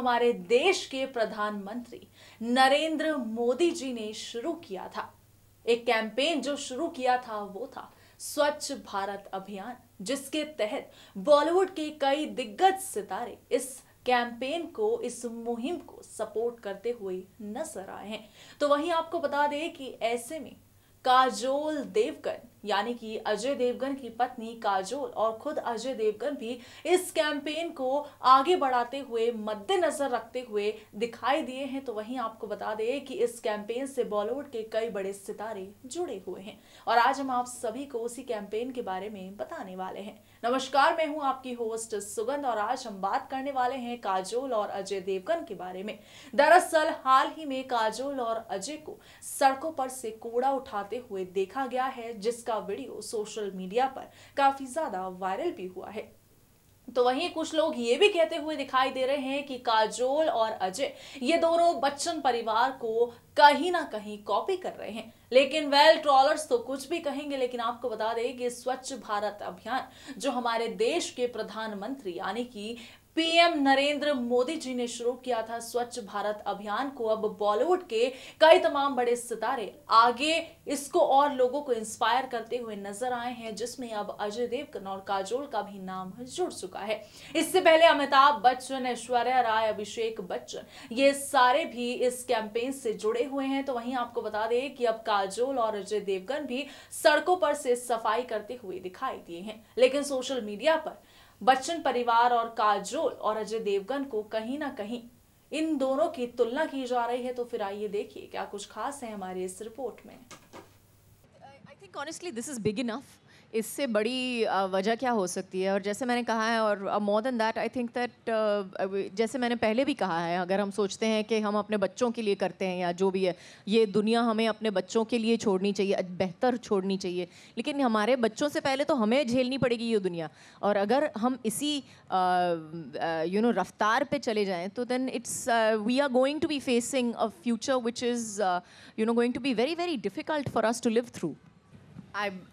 हमारे देश के प्रधानमंत्री नरेंद्र मोदी जी ने शुरू किया था। एक कैंपेन जो शुरू किया था वो था स्वच्छ भारत अभियान, जिसके तहत बॉलीवुड के कई दिग्गज सितारे इस कैंपेन को, इस मुहिम को सपोर्ट करते हुए नजर आए हैं। तो वहीं आपको बता दें कि ऐसे में काजोल देवगन यानी कि अजय देवगन की पत्नी काजोल और खुद अजय देवगन भी इस कैंपेन को आगे बढ़ाते हुए, मद्देनजर रखते हुए दिखाई दिए हैं। तो वहीं आपको बता दें कि इस कैंपेन से बॉलीवुड के कई बड़े सितारे जुड़े हुए हैं और आज हम आप सभी को उसी कैंपेन के बारे में बताने वाले हैं। नमस्कार, मैं हूं आपकी होस्ट सुगंध और आज हम बात करने वाले हैं काजोल और अजय देवगन के बारे में। दरअसल हाल ही में काजोल और अजय को सड़कों पर से कूड़ा उठाते हुए देखा गया है, जिसका वीडियो सोशल मीडिया पर काफी ज्यादा वायरल भी हुआ है। तो वहीं कुछ लोग ये भी कहते हुए दिखाई दे रहे हैं कि काजोल और अजय ये दोनों बच्चन परिवार को कहीं ना कहीं कॉपी कर रहे हैं। लेकिन ट्रॉलर्स तो कुछ भी कहेंगे, लेकिन आपको बता दें कि स्वच्छ भारत अभियान जो हमारे देश के प्रधानमंत्री यानी कि पीएम नरेंद्र मोदी जी ने शुरू किया था, स्वच्छ भारत अभियान को अब बॉलीवुड के कई तमाम बड़े सितारे आगे इसको और लोगों को इंस्पायर करते हुए नजर आए हैं, जिसमें अब अजय देवगन और काजोल का भी नाम जुड़ चुका है। इससे पहले अमिताभ बच्चन, ऐश्वर्या राय, अभिषेक बच्चन ये सारे भी इस कैंपेन से जुड़े हुए हैं। तो वहीं आपको बता दें कि अब काजोल और अजय देवगन भी सड़कों पर से सफाई करते हुए दिखाई दिए हैं। लेकिन सोशल मीडिया पर बच्चन परिवार और काजोल और अजय देवगन को कहीं ना कहीं इन दोनों की तुलना की जा रही है। तो फिर आइए देखिए क्या कुछ खास है हमारी इस रिपोर्ट में। I think honestly this is big enough. इससे बड़ी वजह क्या हो सकती है? और जैसे मैंने कहा है, और more than that I think that जैसे मैंने पहले भी कहा है, अगर हम सोचते हैं कि हम अपने बच्चों के लिए करते हैं या जो भी है, ये दुनिया हमें अपने बच्चों के लिए छोड़नी चाहिए, बेहतर छोड़नी चाहिए, लेकिन हमारे बच्चों से पहले तो हमें झेलनी पड़ेगी ये दुनिया। और अगर हम इसी रफ्तार पे चले जाएं तो then it's we are going to be facing a future which is going to be very very difficult for us to live through.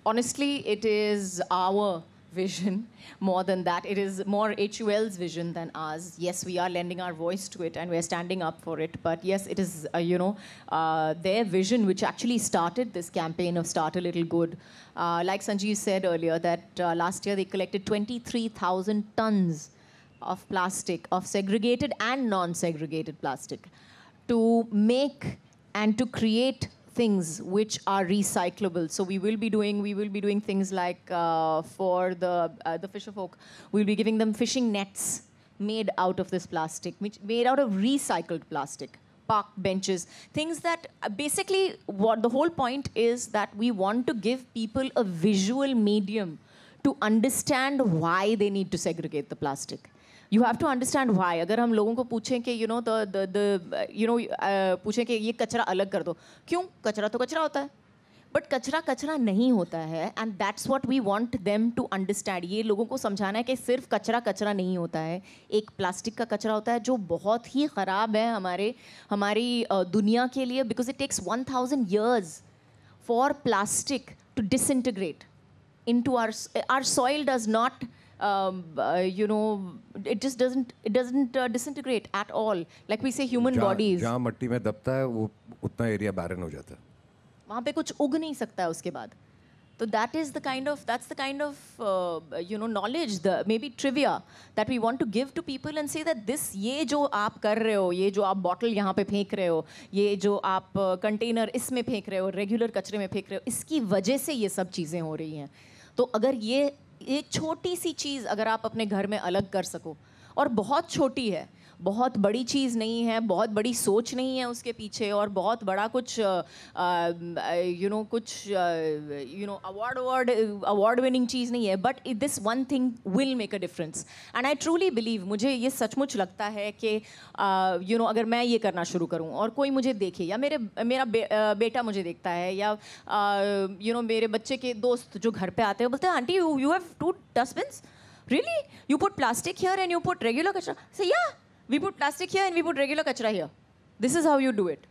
Honestly, it is our vision. More than that, it is more HUL's vision than ours. Yes, we are lending our voice to it and we are standing up for it. But yes, it is, their vision which actually started this campaign of Start a Little Good. Like Sanjeev said earlier, that last year they collected 23,000 tons of plastic, of segregated and non-segregated plastic, to make and to create things which are recyclable. So we will be doing things like for the fisher folk, we'll be giving them fishing nets made out of this plastic, which made out of recycled plastic, park benches, things that basically what the whole point is, that we want to give people a visual medium to understand why they need to segregate the plastic. You have to understand why. अगर हम लोगों को पूछें कि पूछें कि ये कचरा अलग कर दो, क्यों? कचरा तो कचरा होता है, बट कचरा कचरा नहीं होता है, and that's what we want them to understand. ये लोगों को समझाना है कि सिर्फ कचरा कचरा नहीं होता है, एक प्लास्टिक का कचरा होता है जो बहुत ही ख़राब है हमारी दुनिया के लिए, because it takes 1000 years for plastic to disintegrate into our soil. Does not it just doesn't disintegrate at all, like we say human bodies. जहाँ मिट्टी में दबता है वो उतना एरिया barren हो जाता है, वहाँ पे कुछ उग नहीं सकता है उसके बाद. तो that's the kind of knowledge, the maybe trivia that we want to give to people and say that this, ये जो आप कर रहे हो, ये जो आप बॉटल यहाँ पे फेंक रहे हो, ये जो आप कंटेनर इसमें फेंक रहे हो, रेगुलर कचरे में फेंक रहे हो, इसकी वजह से ये सब चीज़ें हो रही हैं. तो अगर ये एक छोटी सी चीज़ अगर आप अपने घर में अलग कर सको, और बहुत छोटी है, बहुत बड़ी चीज़ नहीं है, बहुत बड़ी सोच नहीं है उसके पीछे, और बहुत बड़ा कुछ अवार्ड विनिंग चीज़ नहीं है, but this one thing will make a difference. And I truly believe, मुझे ये सचमुच लगता है कि अगर मैं ये करना शुरू करूँ और कोई मुझे देखे, या मेरा बेटा मुझे देखता है, या मेरे बच्चे के दोस्त जो घर पे आते हैं बोलते हैं, aunty you have 2 dustbins? Really? You put plastic here and you put regular kachra? Say, yeah. We put plastic here and we put regular kachra here. This is how you do it.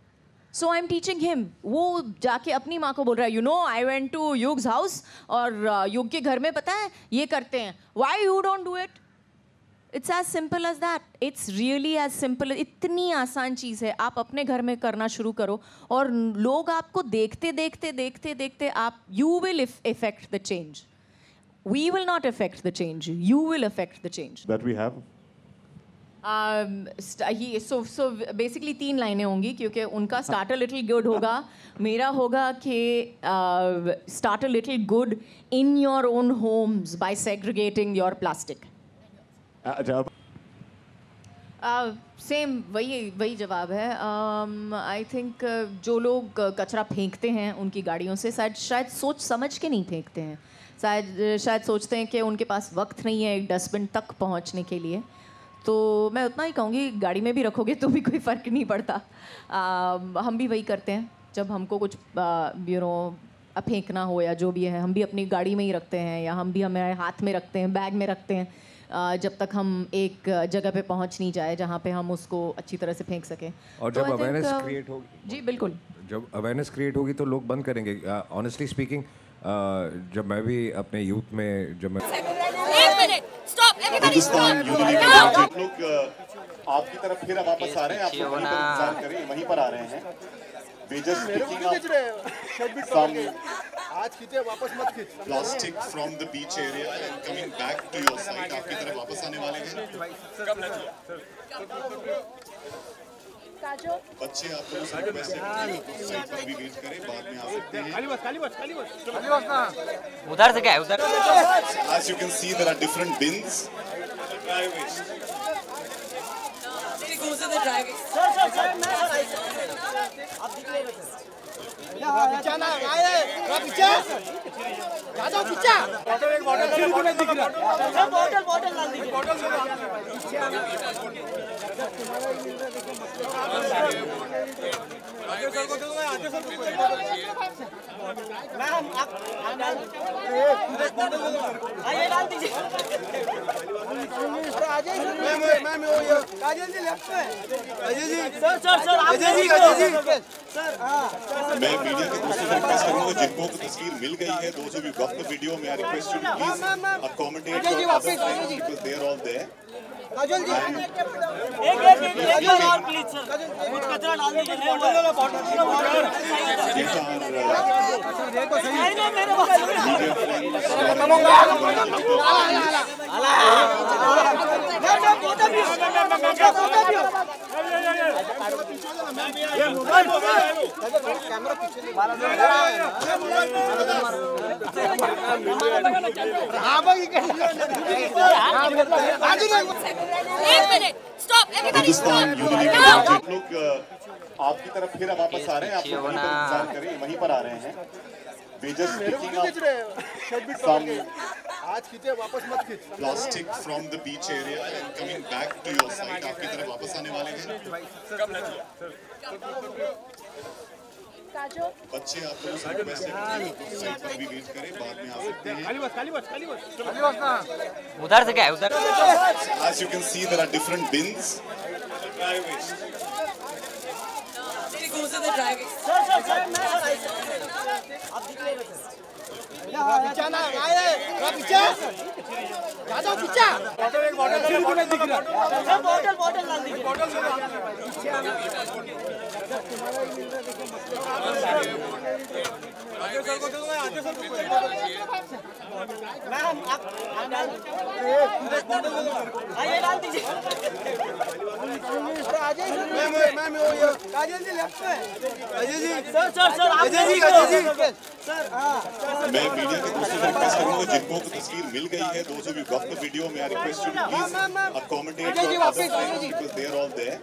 So I'm teaching him. वो जाके अपनी माँ को बोल रहा है, I went to Yug's house और युग के घर में पता है ये करते हैं. Why you don't do it? It's as simple as that. It's really as simple. इतनी आसान चीज़ है. आप अपने घर में करना शुरू करो और लोग आपको देखते देखते देखते देखते आप you will affect the change. We will not affect the change. You will affect the change. That we have. So basically 3 लाइनें होंगी क्योंकि उनका start a little good होगा. मेरा होगा कि start a little good in your own homes by segregating your plastic. Same वही जवाब है. आई थिंक जो लोग कचरा फेंकते हैं उनकी गाड़ियों से शायद सोच समझ के नहीं फेंकते हैं. शायद सोचते हैं कि उनके पास वक्त नहीं है एक डस्टबिन तक पहुंचने के लिए. तो मैं उतना ही कहूँगी गाड़ी में भी रखोगे तो भी कोई फ़र्क नहीं पड़ता. हम भी वही करते हैं जब हमको कुछ फेंकना हो या जो भी है हम भी अपनी गाड़ी में ही रखते हैं या हम भी हमारे हाथ में रखते हैं बैग में रखते हैं जब तक हम एक जगह पे पहुंच नहीं जाए जहां पे हम उसको अच्छी तरह से फेंक सकें. और जब अवेयरनेस क्रिएट होगी जी बिल्कुल जब अवेयरनेस क्रिएट होगी तो लोग बंद करेंगे. ऑनेस्टली स्पीकिंग जब मैं भी अपने यूथ में जब मैं हिंदुस्तान यूनिवर्सिटी लोग आपकी तरफ फिर वापस आ रहे हैं. आप लोग इंतजार करें वहीं पर आ रहे हैं. We just picking up some plastic from the beach area and coming back to your side. आपकी तरफ वापस आने वाले हैं. बच्चे आप लोग से रिक्वेस्ट है साइड पर भी वेट करें बाद में आ सकते हैं. खाली बस ना उधर से क्या है उधर. As you can see there are different bins. मैं मीडिया के दोस्तों से रिक्वेस्ट करूंगा जिनको तस्वीर मिल गई है those who got the video may I request you to please accommodate your other friends because they are all there. काजल जी एक और प्लीज सर कुछ कचरा डाल दीजिए. हिंदुस्तान यूनिवर्सिटी लोग आपकी तरफ फिर वापस आ रहे हैं. आप लोग इंतजार करें वहीं पर आ रहे हैं. We just picking up some plastic from the beach area and coming back to your side. आपकी तरफ वापस आने वाले हैं. बच्चे आप लोग से रिक्वेस्ट है साइड पर भी वेट करें बाद में आ सकते हैं. खाली बस ना उधर से क्या है उधर. As you can see there are different bins. मैं मीडिया के दोस्तों से रिक्वेस्ट करूंगा जिनको तस्वीर मिल गई है those who got the video may I request you to please accommodate your other friends because they are all there.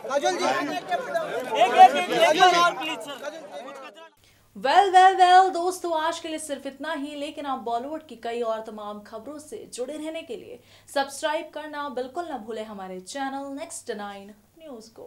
काजल जी एक और प्लीज सर. वेल दोस्तों आज के लिए सिर्फ इतना ही. लेकिन आप बॉलीवुड की कई और तमाम खबरों से जुड़े रहने के लिए सब्सक्राइब करना बिल्कुल ना भूलें हमारे चैनल Next 9 न्यूज को.